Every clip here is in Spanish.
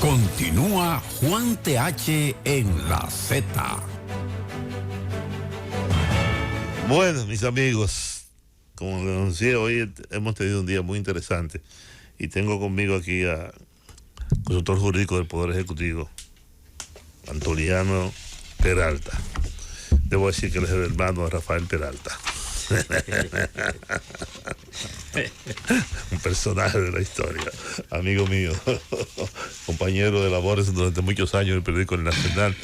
Continúa Juan TH en la Z. Bueno, mis amigos, como les anuncié, hoy hemos tenido un día muy interesante y tengo conmigo aquí a consultor jurídico del Poder Ejecutivo, Antoliano Peralta. Debo decir que él es el hermano de Rafael Peralta. Un personaje de la historia, amigo mío, compañero de labores durante muchos años en el periódico El Nacional,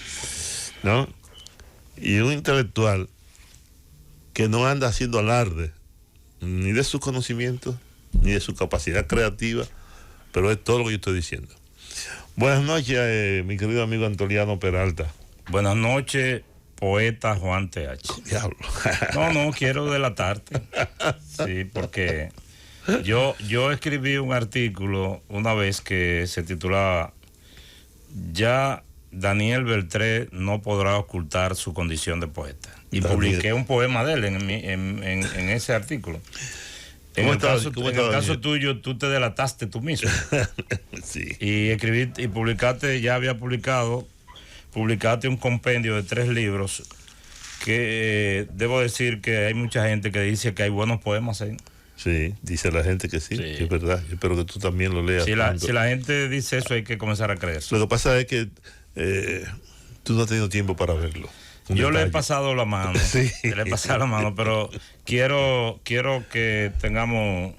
¿no? Y un intelectual que no anda haciendo alarde ni de sus conocimientos ni de su capacidad creativa, pero es todo lo que yo estoy diciendo. Buenas noches, mi querido amigo Antoliano Peralta. Buenas noches, poeta Juan TH. Diablo. No quiero delatarte. Sí, porque yo escribí un artículo una vez que se titulaba "Ya Daniel Beltré no podrá ocultar su condición de poeta". Y publiqué un poema de él en ese artículo. En el caso tuyo, tú te delataste tú mismo. Sí. Y escribí y publicaste un compendio de 3 libros que debo decir que hay mucha gente que dice que hay buenos poemas ahí. Sí, dice la gente que sí, que es verdad. Yo espero que tú también lo leas. Si la gente dice eso, hay que comenzar a creer. Lo que pasa es que tú no has tenido tiempo para verlo. Yo le he pasado la mano, sí. Le he pasado la mano, pero quiero que tengamos,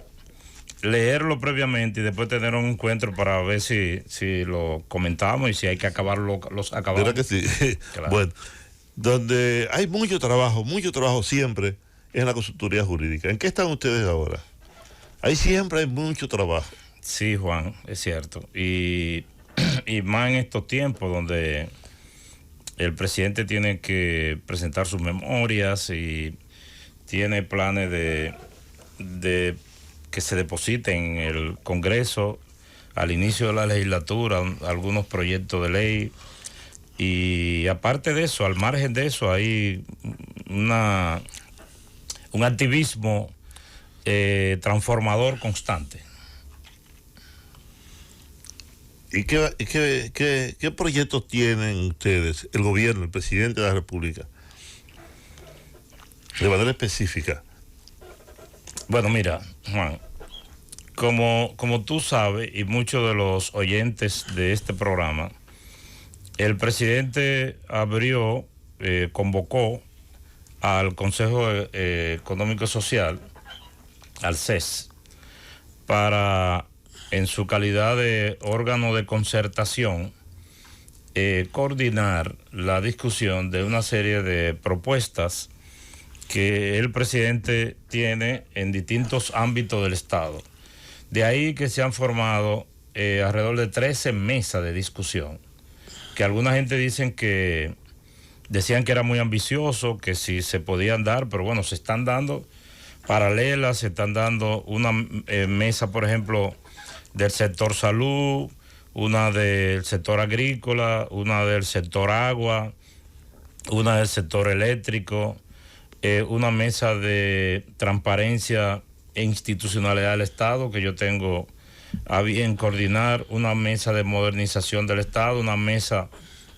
leerlo previamente y después tener un encuentro para ver si lo comentamos y si hay que acabarlo, los acabamos. ¿Verdad que sí? Claro. Bueno, donde hay mucho trabajo siempre es en la consultoría jurídica. ¿En qué están ustedes ahora? Ahí siempre hay mucho trabajo. Sí, Juan, es cierto. Y más en estos tiempos donde el presidente tiene que presentar sus memorias y tiene planes de que se depositen en el Congreso al inicio de la legislatura algunos proyectos de ley. Y aparte de eso, al margen de eso, hay un activismo transformador constante. ¿Y qué proyectos tienen ustedes, el gobierno, el presidente de la República, de manera específica? Bueno, mira, Juan, como tú sabes y muchos de los oyentes de este programa, el presidente convocó al Consejo Económico y Social, al CES, para, en su calidad de órgano de concertación, coordinar la discusión de una serie de propuestas que el presidente tiene en distintos ámbitos del Estado. De ahí que se han formado alrededor de 13 mesas de discusión, que alguna gente decían que era muy ambicioso, que si se podían dar, pero bueno, se están dando paralelas, se están dando una mesa, por ejemplo, del sector salud, una del sector agrícola, una del sector agua, una del sector eléctrico, una mesa de transparencia e institucionalidad del Estado, que yo tengo a bien coordinar, una mesa de modernización del Estado, una mesa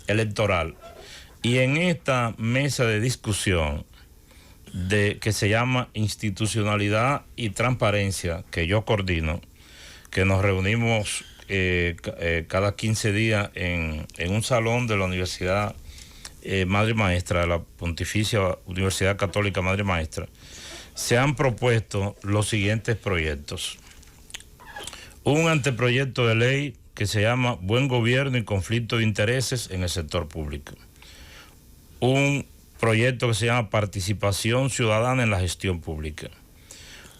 electoral. Y en esta mesa de discusión que se llama institucionalidad y transparencia, que yo coordino, que nos reunimos cada 15 días en un salón de la Universidad Madre Maestra, de la Pontificia Universidad Católica Madre Maestra, se han propuesto los siguientes proyectos. Un anteproyecto de ley que se llama Buen Gobierno y Conflicto de Intereses en el Sector Público. Un proyecto que se llama Participación Ciudadana en la Gestión Pública.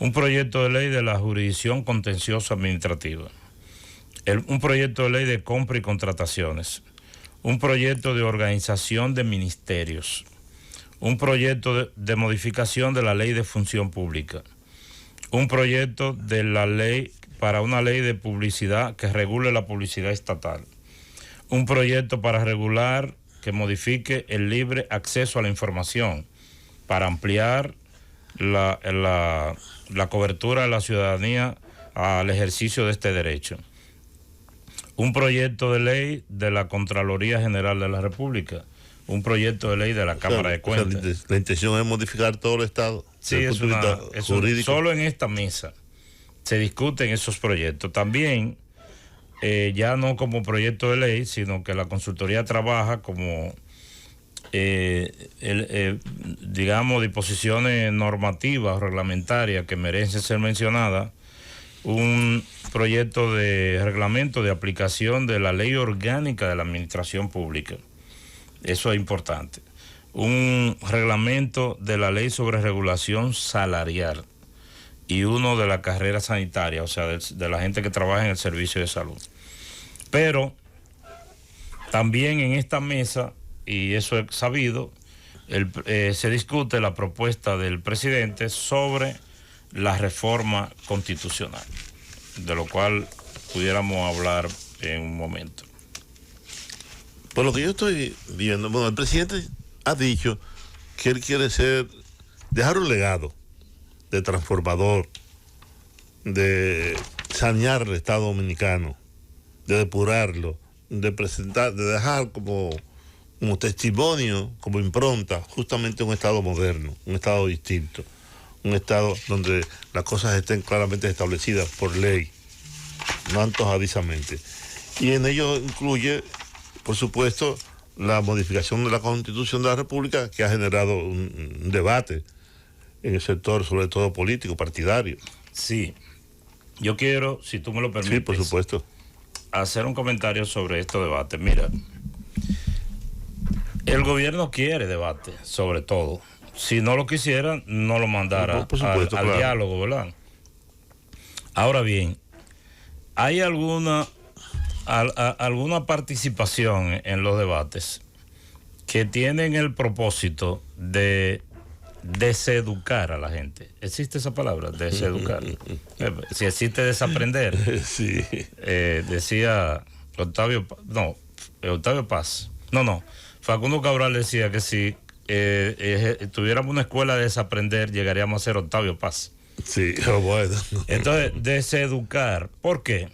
Un proyecto de ley de la Jurisdicción Contenciosa Administrativa. Un proyecto de ley de compra y contrataciones. Un proyecto de organización de ministerios. Un proyecto de modificación de la Ley de Función Pública. Un proyecto de la ley para una ley de publicidad que regule la publicidad estatal. Un proyecto para regular que modifique el libre acceso a la información, para ampliar la cobertura de la ciudadanía al ejercicio de este derecho. un proyecto de ley de la Contraloría General de la República, un proyecto de ley de la Cámara de Cuentas. La intención es modificar todo el Estado. Sí, solo en esta mesa se discuten esos proyectos. También, ya no como proyecto de ley, sino que la consultoría trabaja como, digamos, disposiciones normativas o reglamentarias que merecen ser mencionadas. Un proyecto de reglamento de aplicación de la Ley Orgánica de la Administración Pública. Eso es importante. Un reglamento de la Ley sobre Regulación Salarial y uno de la carrera sanitaria, o sea, de la gente que trabaja en el servicio de salud. Pero también en esta mesa, y eso es sabido, se discute la propuesta del presidente sobre la reforma constitucional, de lo cual pudiéramos hablar en un momento. Por lo que yo estoy viendo, bueno, el presidente ha dicho que él quiere dejar un legado de transformador, de sanear el Estado dominicano, de depurarlo, de dejar como testimonio, como impronta, justamente un Estado moderno, un Estado distinto, un Estado donde las cosas estén claramente establecidas por ley, no antojadizamente. Y en ello incluye, por supuesto, la modificación de la Constitución de la República, que ha generado un debate en el sector, sobre todo político, partidario. Sí, yo quiero, si tú me lo permites, sí, por supuesto, hacer un comentario sobre este debate. Mira, el gobierno quiere debate, sobre todo. Si no lo quisiera, no lo mandara por supuesto, al diálogo, ¿verdad? Ahora bien, ¿hay alguna participación en los debates que tienen el propósito de deseducar a la gente? ¿Existe esa palabra? Deseducar. Si existe desaprender. Sí. Decía Octavio Paz. No. Facundo Cabral decía que si tuviéramos una escuela de desaprender, llegaríamos a ser Octavio Paz. Sí, bueno. Entonces, deseducar. ¿Por qué?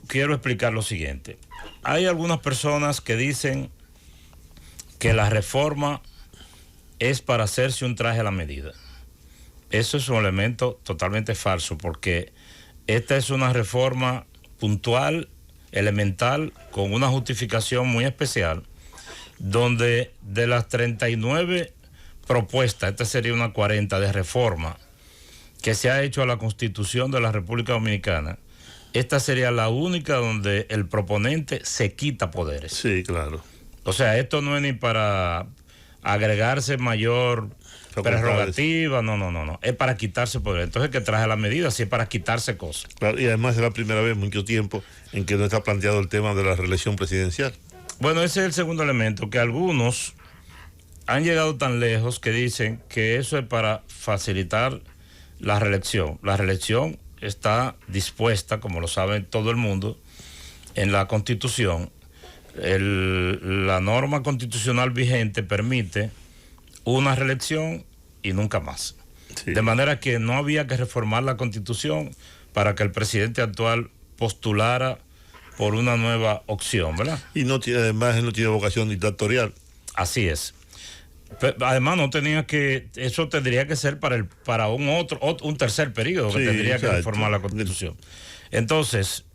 Quiero explicar lo siguiente. Hay algunas personas que dicen que la reforma es para hacerse un traje a la medida. Eso es un elemento totalmente falso, porque esta es una reforma puntual, elemental, con una justificación muy especial, donde de las 39 propuestas, esta sería una 40 de reforma que se ha hecho a la Constitución de la República Dominicana, esta sería la única donde el proponente se quita poderes. Sí, claro. O sea, esto no es ni para agregarse mayor prerrogativa, no. Es para quitarse poder. Entonces, que traje la medida, sí es para quitarse cosas. Claro, y además es la primera vez en mucho tiempo en que no está planteado el tema de la reelección presidencial. Bueno, ese es el segundo elemento, que algunos han llegado tan lejos que dicen que eso es para facilitar la reelección. La reelección está dispuesta, como lo sabe todo el mundo, en la Constitución. La norma constitucional vigente permite una reelección y nunca más. Sí. De manera que no había que reformar la Constitución para que el presidente actual postulara por una nueva opción, ¿verdad? Y además él no tiene vocación dictatorial. Así es. Pero además no tenía que, eso tendría que ser para un tercer periodo, que tendría que reformar la Constitución. Entonces,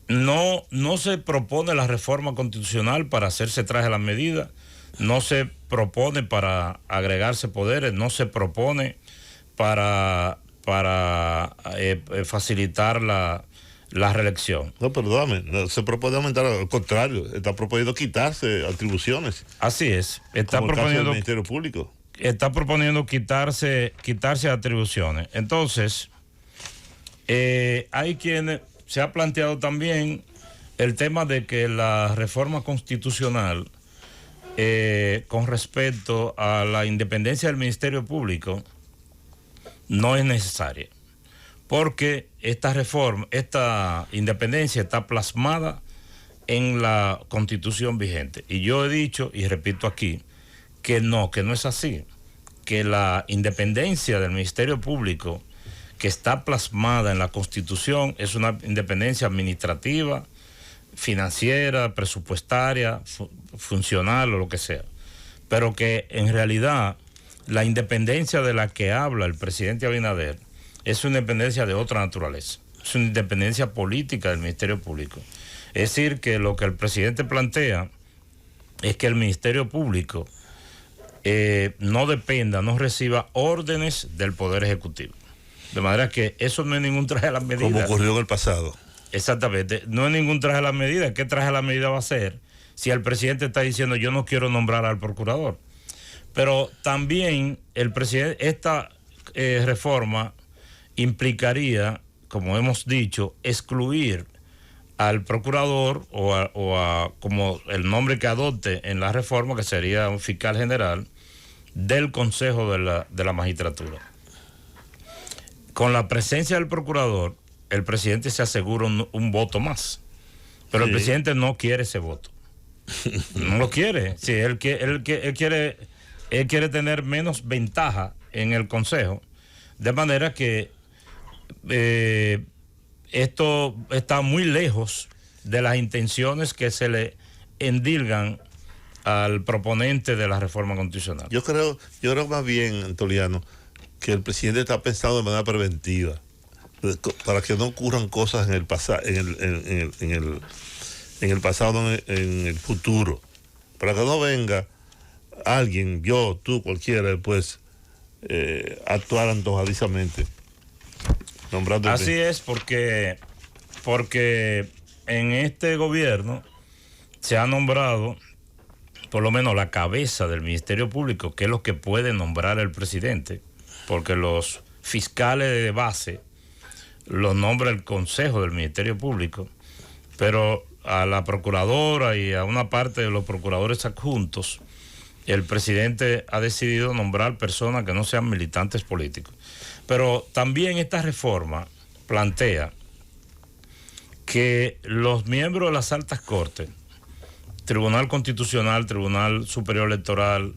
no se propone la reforma constitucional para hacerse traje a la medida, no se propone para agregarse poderes, no se propone para facilitar la reelección. No, perdóname, no se propone aumentar, al contrario, está proponiendo quitarse atribuciones. Así es, está proponiendo el Ministerio Público. Está proponiendo quitarse atribuciones. Entonces, hay quienes se ha planteado también el tema de que la reforma constitucional con respecto a la independencia del Ministerio Público no es necesaria, porque esta independencia está plasmada en la Constitución vigente. Y yo he dicho y repito aquí que no es así, que la independencia del Ministerio Público que está plasmada en la Constitución es una independencia administrativa, financiera, presupuestaria, funcional o lo que sea. Pero que en realidad la independencia de la que habla el presidente Abinader es una independencia de otra naturaleza. Es una independencia política del Ministerio Público. Es decir, que lo que el presidente plantea es que el Ministerio Público no dependa, no reciba órdenes del Poder Ejecutivo. De manera que eso no es ningún traje a la medida. Como ocurrió en el pasado. Exactamente, no es ningún traje a la medida. ¿Qué traje a la medida va a ser si el presidente está diciendo yo no quiero nombrar al procurador? Pero también el presidente, esta reforma implicaría, como hemos dicho, excluir al procurador o como el nombre que adopte en la reforma, que sería un fiscal general, del Consejo de la Magistratura. Con la presencia del procurador, el presidente se asegura un voto más. Pero sí, el presidente no quiere ese voto. No lo quiere. Sí, él quiere tener menos ventaja en el Consejo. De manera que esto está muy lejos de las intenciones que se le endilgan al proponente de la reforma constitucional. Yo creo más bien, Antoliano, que el presidente está pensando de manera preventiva para que no ocurran cosas en el pasado, en el pasado, en el futuro, para que no venga alguien, yo, tú, cualquiera, después actuar antojadizamente nombrando. Así es, porque en este gobierno se ha nombrado por lo menos la cabeza del Ministerio Público, que es lo que puede nombrar el presidente, porque los fiscales de base los nombra el Consejo del Ministerio Público, pero a la procuradora y a una parte de los procuradores adjuntos, el presidente ha decidido nombrar personas que no sean militantes políticos. Pero también esta reforma plantea que los miembros de las altas cortes, Tribunal Constitucional, Tribunal Superior Electoral,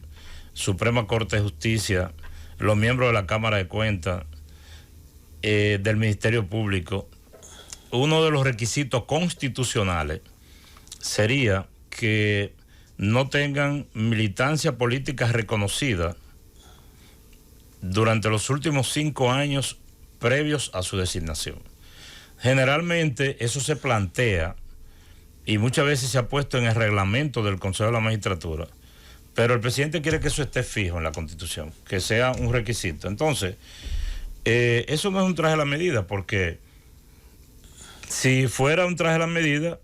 Suprema Corte de Justicia, los miembros de la Cámara de Cuentas, del Ministerio Público, uno de los requisitos constitucionales sería que no tengan militancia política reconocida durante los últimos 5 años previos a su designación. Generalmente eso se plantea y muchas veces se ha puesto en el reglamento del Consejo de la Magistratura, pero el presidente quiere que eso esté fijo en la Constitución, que sea un requisito. Entonces, eso no es un traje a la medida, porque si fuera un traje a la medida,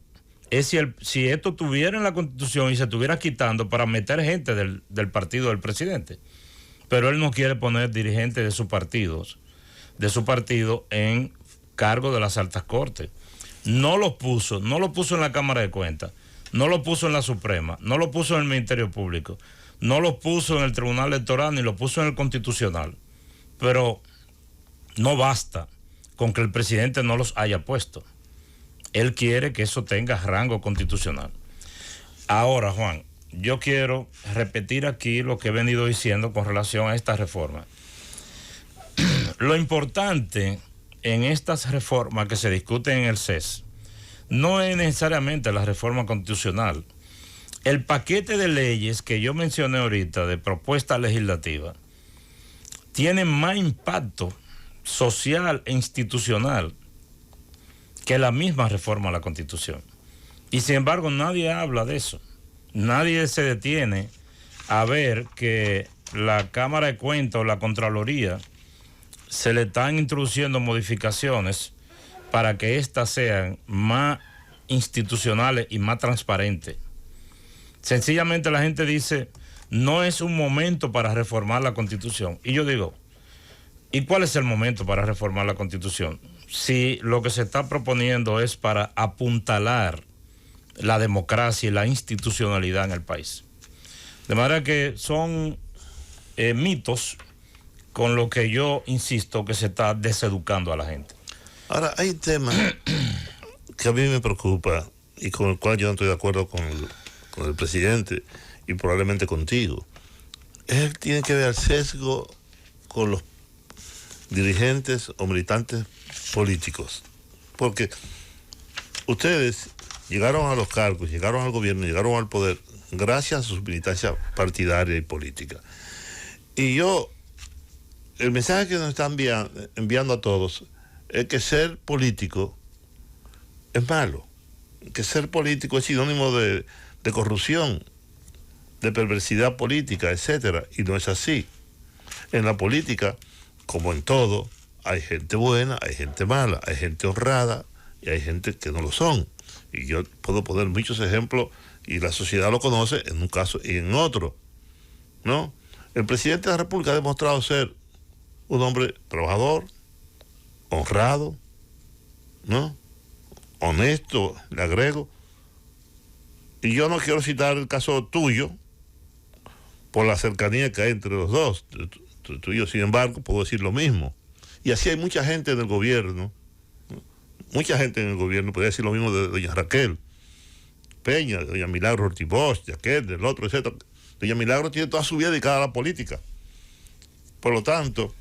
es si esto tuviera en la Constitución y se estuviera quitando para meter gente del partido del presidente. Pero él no quiere poner dirigentes de su partido en cargo de las altas cortes. No lo puso en la Cámara de Cuentas, no lo puso en la Suprema, no lo puso en el Ministerio Público, no lo puso en el Tribunal Electoral, ni lo puso en el Constitucional. Pero no basta con que el presidente no los haya puesto. Él quiere que eso tenga rango constitucional. Ahora, Juan, yo quiero repetir aquí lo que he venido diciendo con relación a esta reforma. Lo importante en estas reformas que se discuten en el CES no es necesariamente la reforma constitucional. El paquete de leyes que yo mencioné ahorita, de propuesta legislativa, tiene más impacto social e institucional que la misma reforma a la Constitución. Y sin embargo nadie habla de eso. Nadie se detiene a ver que la Cámara de Cuentas o la Contraloría se le están introduciendo modificaciones para que éstas sean más institucionales y más transparentes. Sencillamente la gente dice, no es un momento para reformar la Constitución. Y yo digo, ¿y cuál es el momento para reformar la Constitución? Si lo que se está proponiendo es para apuntalar la democracia y la institucionalidad en el país. De manera que son mitos con lo que yo insisto que se está deseducando a la gente. Ahora, hay un tema que a mí me preocupa y con el cual yo no estoy de acuerdo con el presidente y probablemente contigo. Tiene que ver el sesgo con dirigentes o militantes políticos. Porque ustedes llegaron a los cargos, llegaron al gobierno, llegaron al poder gracias a su militancia partidaria y política. Y el mensaje que nos están enviando a todos es que ser político es malo, que ser político es sinónimo de corrupción, de perversidad política, etcétera, y no es así. En la política, como en todo, hay gente buena, hay gente mala, hay gente honrada y hay gente que no lo son. Y yo puedo poner muchos ejemplos y la sociedad lo conoce en un caso y en otro, ¿no? El presidente de la República ha demostrado ser un hombre trabajador, honrado, ¿no? Honesto, le agrego. Y yo no quiero citar el caso tuyo por la cercanía que hay entre los dos. Tú y yo, sin embargo, puedo decir lo mismo. Y así hay mucha gente en el gobierno, ¿no? Mucha gente en el gobierno, podría decir lo mismo de doña Raquel Peña, de doña Milagro Ortiz Bosch, de aquel, del otro, etc. Doña Milagro tiene toda su vida dedicada a la política. Por lo tanto,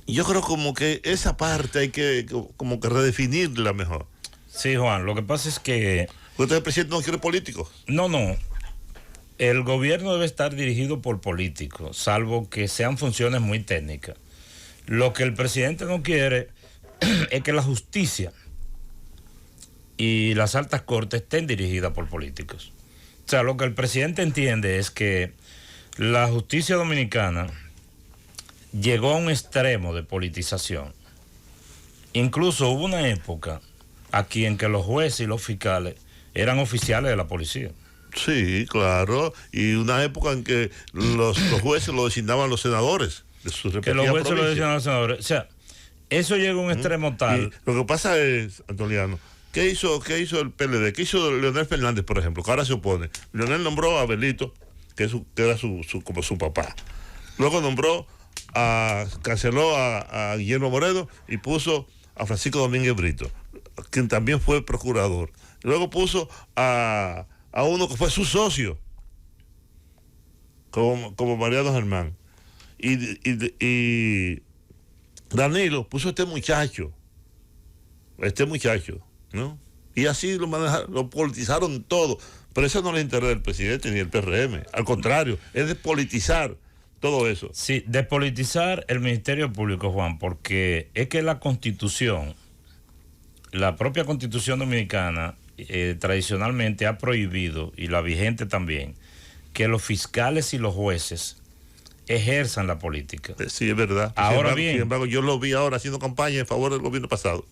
yo creo como que esa parte hay que como que redefinirla mejor. Sí, Juan, lo que pasa es que... Usted, el presidente, no quiere políticos. No. El gobierno debe estar dirigido por políticos, salvo que sean funciones muy técnicas. Lo que el presidente no quiere es que la justicia y las altas cortes estén dirigidas por políticos. O sea, lo que el presidente entiende es que la justicia dominicana llegó a un extremo de politización. Incluso hubo una época aquí en que los jueces y los fiscales eran oficiales de la policía. Sí, claro. Y una época en que los jueces lo designaban los senadores de sus respectivas Que los jueces provincias. lo designaban los senadores. O sea, eso llegó a un extremo tal. Y lo que pasa es, Antoliano, ¿qué hizo el PLD? ¿Qué hizo Leonel Fernández, por ejemplo? Que ahora se opone. Leonel nombró a Belito, que era como su papá. Luego canceló a Guillermo Moreno y puso a Francisco Domínguez Brito, quien también fue procurador. Luego puso a uno que fue su socio, como Mariano Germán. Y Danilo puso a este muchacho, ¿no? Y así lo politizaron todo. Pero eso no le interesa al presidente ni al PRM. Al contrario, es despolitizar todo eso. Sí, despolitizar el Ministerio Público, Juan, porque es que la Constitución, la propia Constitución dominicana, tradicionalmente ha prohibido, y la vigente también, que los fiscales y los jueces ejerzan la política. Sí, es verdad. Ahora sin embargo, yo lo vi ahora haciendo campaña en favor del gobierno pasado.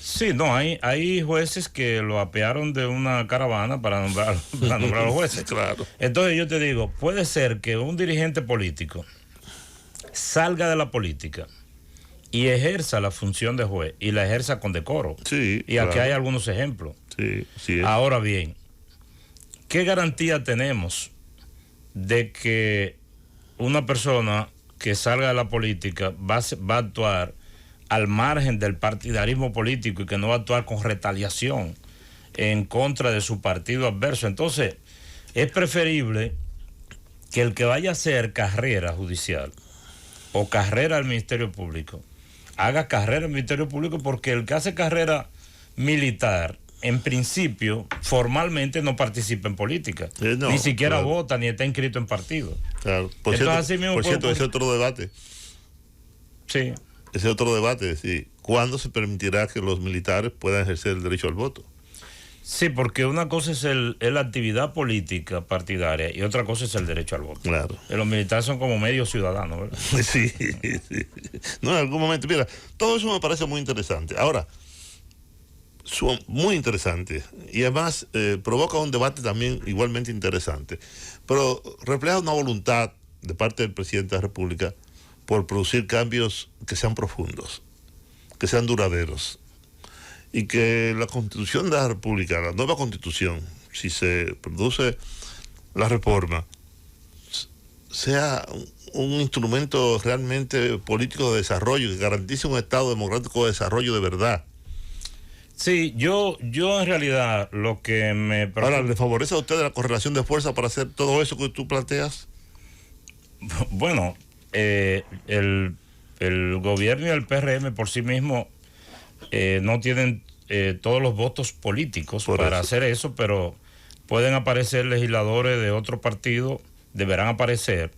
Sí, no, hay jueces que lo apearon de una caravana para nombrar a los jueces. Claro. Entonces yo te digo, puede ser que un dirigente político salga de la política y ejerza la función de juez y la ejerza con decoro. Sí, y aquí hay algunos ejemplos. Sí. Ahora bien, ¿qué garantía tenemos de que una persona que salga de la política va a actuar al margen del partidarismo político y que no va a actuar con retaliación en contra de su partido adverso? Entonces, es preferible que el que vaya a hacer carrera judicial o carrera al Ministerio Público haga carrera al Ministerio Público, porque el que hace carrera militar, en principio, formalmente no participa en política. No, ni siquiera claro. vota, ni está inscrito en partido. Claro. Por Entonces, cierto, ese otro debate. Sí. Ese otro debate, sí. ¿Cuándo se permitirá que los militares puedan ejercer el derecho al voto? Sí, porque una cosa es la actividad política partidaria y otra cosa es el derecho al voto. Claro. Los militares son como medio ciudadanos, ¿verdad? Sí. No, en algún momento, mira, todo eso me parece muy interesante. Ahora, son muy interesantes y además provoca un debate también igualmente interesante, pero refleja una voluntad de parte del presidente de la República por producir cambios que sean profundos, que sean duraderos, y que la Constitución de la República, la nueva Constitución, si se produce la reforma, sea un instrumento realmente político de desarrollo, que garantice un Estado democrático de desarrollo de verdad. Sí, yo en realidad lo que me preocupa... Ahora, ¿le favorece a usted la correlación de fuerza para hacer todo eso que tú planteas? Bueno, el el gobierno y el PRM por sí mismo no tienen todos los votos políticos para hacer eso, pero pueden aparecer legisladores de otro partido, deberán aparecer,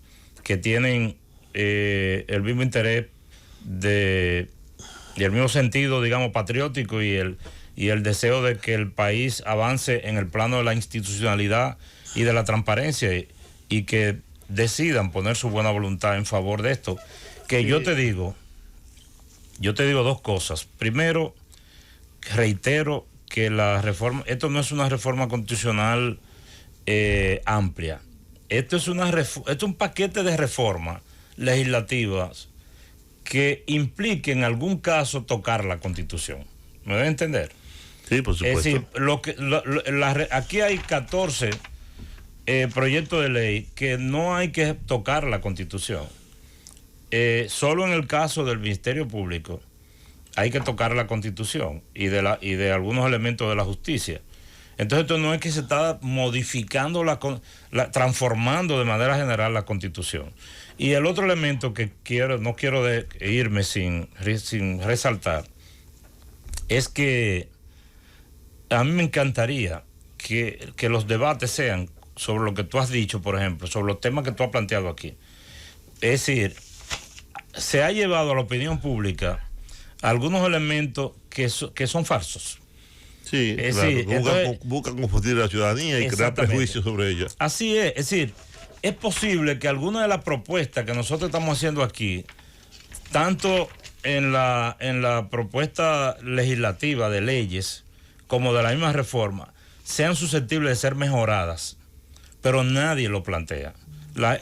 que tienen el mismo interés y el mismo sentido, digamos, patriótico y el deseo de que el país avance en el plano de la institucionalidad y de la transparencia y que decidan poner su buena voluntad en favor de esto. Que sí. Yo te digo dos cosas. Primero, reitero que la reforma, esto no es una reforma constitucional amplia. Esto es un paquete de reformas legislativas que implique en algún caso tocar la Constitución. ¿Me deben entender? Sí, por supuesto. Es decir, aquí hay 14 proyectos de ley que no hay que tocar la Constitución. Solo en el caso del Ministerio Público hay que tocar la Constitución y de algunos elementos de la justicia. Entonces esto no es que se está modificando, transformando de manera general la Constitución. Y el otro elemento que no quiero irme sin resaltar, es que a mí me encantaría que los debates sean sobre lo que tú has dicho, por ejemplo, sobre los temas que tú has planteado aquí. Es decir, se ha llevado a la opinión pública algunos elementos que son falsos. Sí, claro. Buscan confundir a la ciudadanía y crear prejuicios sobre ella. Así es decir, es posible que alguna de las propuestas que nosotros estamos haciendo aquí, tanto en la propuesta legislativa de leyes como de la misma reforma, sean susceptibles de ser mejoradas, pero nadie lo plantea.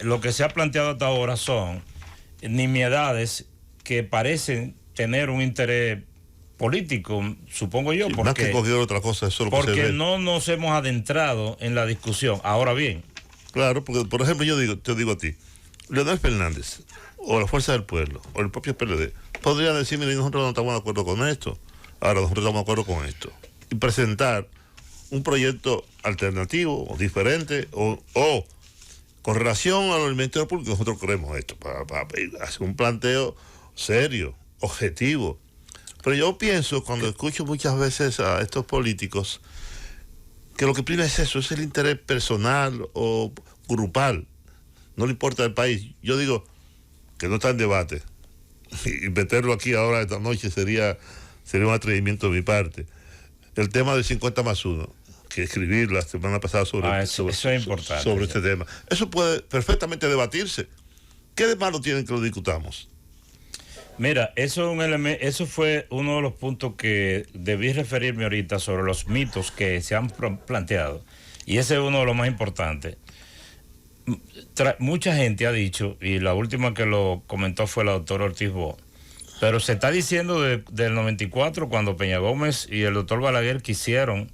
Lo que se ha planteado hasta ahora son nimiedades que parecen tener un interés político, supongo yo, sí, más que cualquier otra cosa, eso es lo que se ve. Porque no nos hemos adentrado en la discusión. Ahora bien, claro, porque por ejemplo te digo a ti, Leonel Fernández o la Fuerza del Pueblo o el propio PLD podrían decir, mire, nosotros no estamos de acuerdo con esto, ahora nosotros estamos de acuerdo con esto, y presentar un proyecto alternativo o diferente o con relación al Ministerio Público. Nosotros creemos esto para hacer un planteo serio, objetivo. Pero yo pienso, cuando escucho muchas veces a estos políticos, que lo que prima es eso, es el interés personal o grupal, no le importa el país. Yo digo que no está en debate, y meterlo aquí ahora esta noche sería un atrevimiento de mi parte. El tema del 50+1, que escribí la semana pasada sobre este tema. Eso puede perfectamente debatirse. ¿Qué de malo tienen que lo discutamos? Mira, eso fue uno de los puntos que debí referirme ahorita sobre los mitos que se han planteado. Y ese es uno de los más importantes. Mucha gente ha dicho, y la última que lo comentó fue la doctora Ortiz Bo, pero se está diciendo del 94, cuando Peña Gómez y el doctor Balaguer quisieron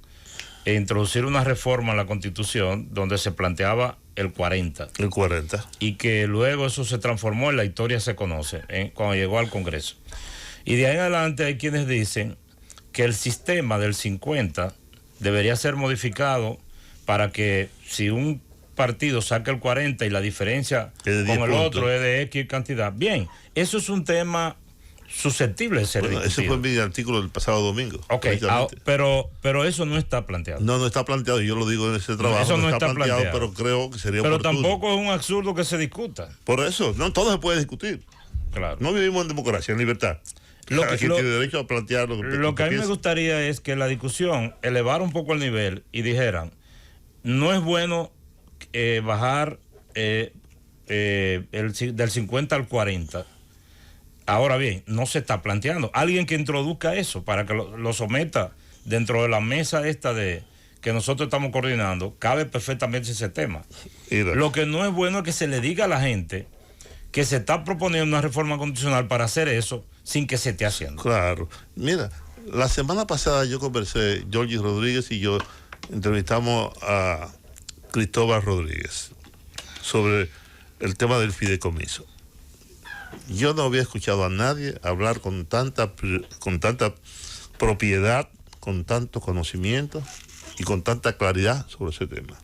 introducir una reforma en la Constitución donde se planteaba el 40. El 40. Y que luego eso se transformó, en la historia se conoce, cuando llegó al Congreso. Y de ahí en adelante hay quienes dicen que el sistema del 50 debería ser modificado para que si un partido saca el 40 y la diferencia con el otro es de X cantidad. Bien, eso es un tema susceptible de ser discutido. Ese fue mi artículo del pasado domingo. Ok, pero eso no está planteado. No está planteado, yo lo digo en ese trabajo. Eso no está planteado, pero creo que sería oportuno. Pero tampoco es un absurdo que se discuta. Por eso, no todo se puede discutir. Claro. No vivimos en democracia, en libertad. Quien tiene derecho a plantear lo que a mí me gustaría es que la discusión elevara un poco el nivel y dijeran, no es bueno bajar del 50 al 40. Ahora bien, no se está planteando. Alguien que introduzca eso para que lo someta dentro de la mesa esta que nosotros estamos coordinando, cabe perfectamente ese tema. Lo que no es bueno es que se le diga a la gente que se está proponiendo una reforma constitucional para hacer eso sin que se esté haciendo. Claro. Mira, la semana pasada yo conversé, Jorge Rodríguez y yo entrevistamos a Cristóbal Rodríguez sobre el tema del fideicomiso. Yo no había escuchado a nadie hablar con tanta propiedad, con tanto conocimiento y con tanta claridad sobre ese tema.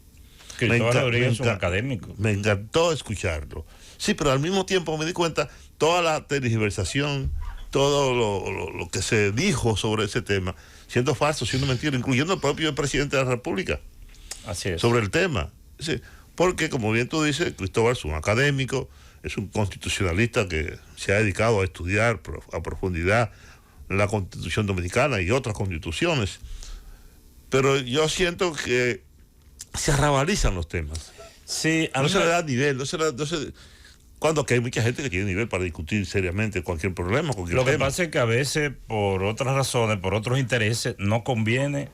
Cristóbal Rodríguez es un académico. Me encantó escucharlo. Sí, pero al mismo tiempo me di cuenta toda la tergiversación, todo lo que se dijo sobre ese tema, siendo falso, siendo mentira, incluyendo el propio presidente de la República. Así es. Sobre el tema. Sí, porque, como bien tú dices, Cristóbal es un académico, es un constitucionalista que se ha dedicado a estudiar a profundidad la Constitución Dominicana y otras constituciones. Pero yo siento que se arrabalizan los temas. Sí, no se le da nivel, cuando que hay mucha gente que tiene nivel para discutir seriamente cualquier problema, cualquier tema. Lo que tema. pasa es que a veces, por otras razones, por otros intereses, no conviene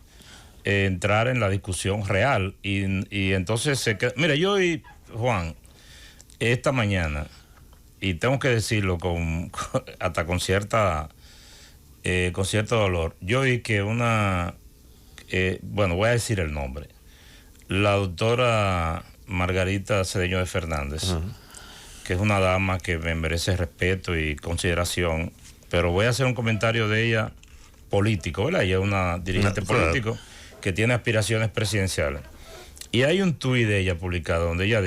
entrar en la discusión real. Y entonces se queda. Mira, yo y Juan, esta mañana, y tengo que decirlo hasta con cierto dolor, yo vi que bueno, voy a decir el nombre, la doctora Margarita Cedeño de Fernández, que es una dama que me merece respeto y consideración, pero voy a hacer un comentario de ella político, ¿verdad? Ella es una dirigente político que tiene aspiraciones presidenciales. Y hay un tuit de ella publicado donde ella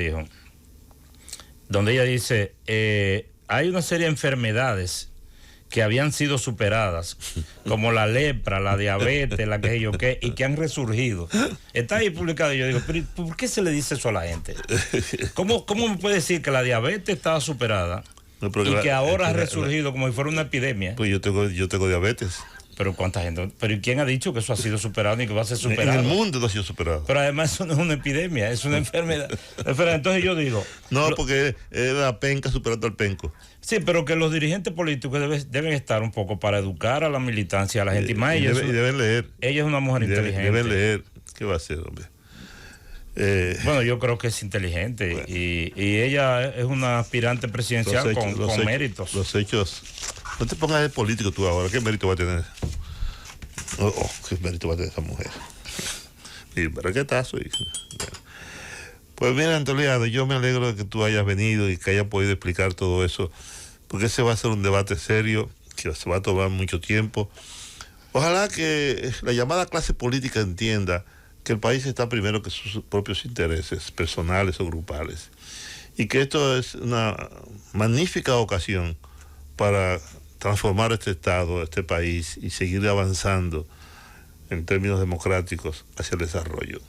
dice, hay una serie de enfermedades que habían sido superadas, como la lepra, la diabetes, la que sé yo qué, y que han resurgido. Está ahí publicado y yo digo, pero ¿por qué se le dice eso a la gente? ¿Cómo me puede decir que la diabetes estaba superada y que ahora ha resurgido como si fuera una epidemia? Pues yo tengo diabetes. Pero ¿cuánta gente? ¿Pero quién ha dicho que eso ha sido superado ni que va a ser superado? En el mundo no ha sido superado. Pero además eso no es una epidemia, es una enfermedad. Entonces yo digo... porque es la penca superando al penco. Sí, pero que los dirigentes políticos deben estar un poco para educar a la militancia, a la gente. Y más ella. Y deben leer. Ella es una mujer inteligente. Deben leer. ¿Qué va a hacer, hombre? Bueno, yo creo que es inteligente. Bueno. Y ella es una aspirante presidencial con méritos. Los hechos... No te pongas de político tú ahora. ¿Qué mérito va a tener? ¿Qué mérito va a tener esa mujer? Y para qué tazo. Pues mira, Antoliano, yo me alegro de que tú hayas venido y que hayas podido explicar todo eso, porque ese va a ser un debate serio, que se va a tomar mucho tiempo. Ojalá que la llamada clase política entienda que el país está primero que sus propios intereses personales o grupales, y que esto es una magnífica ocasión para transformar este Estado, este país, y seguir avanzando en términos democráticos hacia el desarrollo,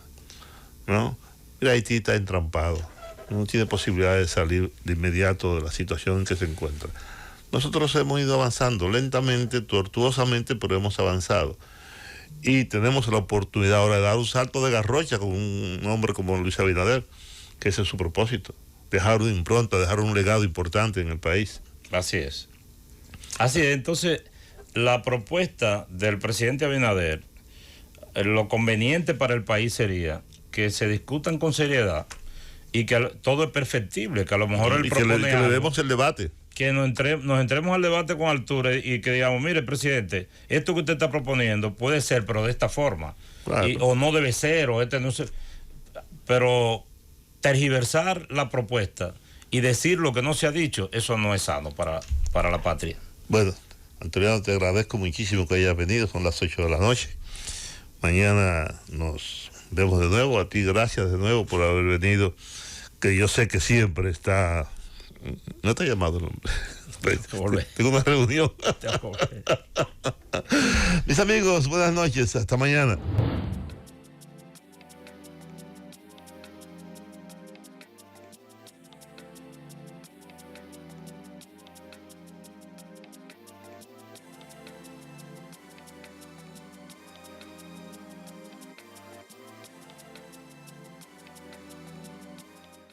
¿no? Mira, Haití está entrampado, no tiene posibilidad de salir de inmediato de la situación en que se encuentra. Nosotros hemos ido avanzando lentamente, tortuosamente, pero hemos avanzado. Y tenemos la oportunidad ahora de dar un salto de garrocha con un hombre como Luis Abinader, que ese es su propósito, dejar una impronta, dejar un legado importante en el país. Así es. Así es, entonces la propuesta del presidente Abinader, lo conveniente para el país sería que se discutan con seriedad y que todo es perfectible, que a lo mejor él propone que le demos el debate. Que nos entremos al debate con altura y que digamos, mire, presidente, esto que usted está proponiendo puede ser, pero de esta forma. Claro. O no debe ser, o no sé. Pero tergiversar la propuesta y decir lo que no se ha dicho, eso no es sano para la patria. Bueno, Antoliano, te agradezco muchísimo que hayas venido, son las 8 de la noche. Mañana nos vemos de nuevo. A ti gracias de nuevo por haber venido, que yo sé que siempre está... No te he llamado el nombre. Tengo una reunión. Mis amigos, buenas noches, hasta mañana.